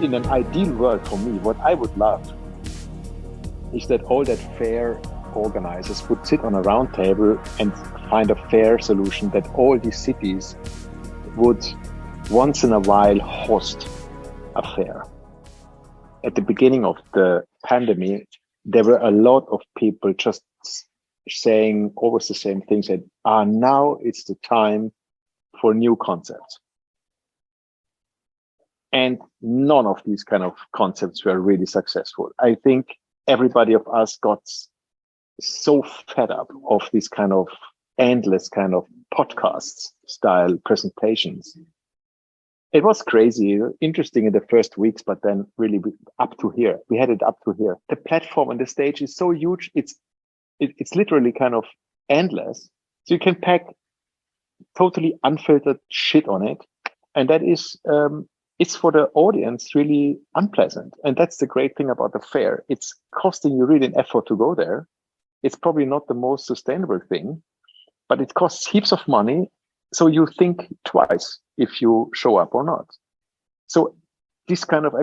In an ideal world for me, what I would love is that all that fair organizers would sit on a round table and find a fair solution that all these cities would once in a while host a fair. At the beginning of the pandemic, there were a lot of people just saying always the same things, that now it's the time for new concepts. And none of these kind of concepts were really successful. I think everybody of us got so fed up of these kind of endless kind of podcasts style presentations. It was crazy, interesting in the first weeks, but then really up to here. We had it up to here. The platform and the stage is so huge. It's literally kind of endless. So you can pack totally unfiltered shit on it. And that is, it's for the audience really unpleasant. And that's the great thing about the fair. It's costing you really an effort to go there. It's probably not the most sustainable thing, but it costs heaps of money. So you think twice if you show up or not. So this kind of,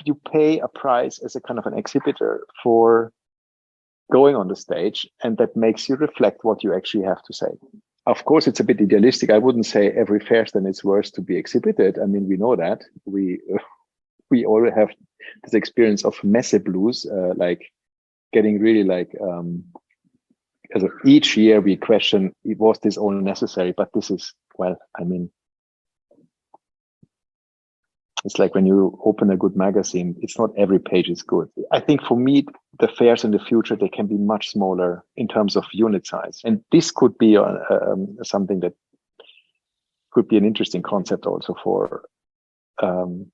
you pay a price as a kind of an exhibitor for going on the stage, and that makes you reflect what you actually have to say. Of course, it's a bit idealistic. I wouldn't say every fair stand is worth to be exhibited. I mean, we know that. We all have this experience of messe blues, like getting really like, as each year we question, was this all necessary? But this is, well, I mean, it's like when you open a good magazine, it's not every page is good. I think for me, the fairs in the future, they can be much smaller in terms of unit size. And this could be something that could be an interesting concept also for the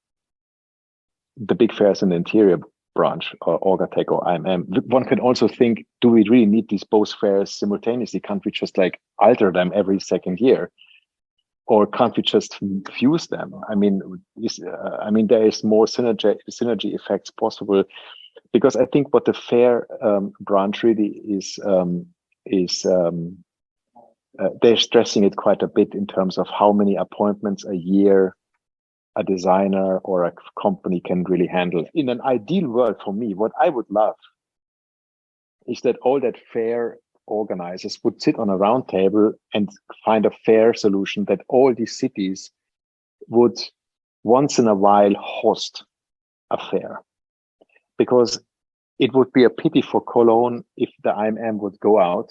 big fairs in the interior branch, or Orgatech or IMM. One can also think, do we really need these both fairs simultaneously? Can't we just like alter them every second year? Or can't we just fuse them? I mean, there is more synergy effects possible, because I think what the fair branch really is they're stressing it quite a bit in terms of how many appointments a year a designer or a company can really handle. In an ideal world for me, what I would love is that all that fair organizers would sit on a round table and find a fair solution that all these cities would once in a while host a fair. Because it would be a pity for Cologne if the IMM would go out.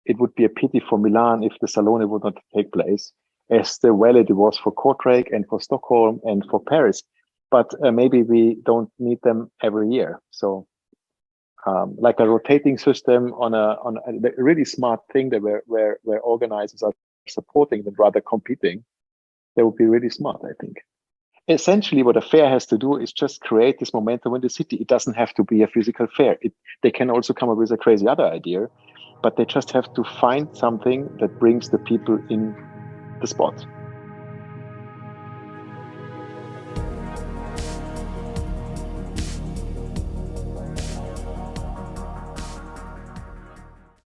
It would be a pity for Milan if the Salone would not take place, as well it was for Kortrijk and for Stockholm and for Paris. But maybe we don't need them every year. So like a rotating system on a really smart thing that where organizers are supporting them rather competing, that would be really smart, I think. Essentially, what a fair has to do is just create this momentum in the city. It doesn't have to be a physical fair. They can also come up with a crazy other idea, but they just have to find something that brings the people in the spot.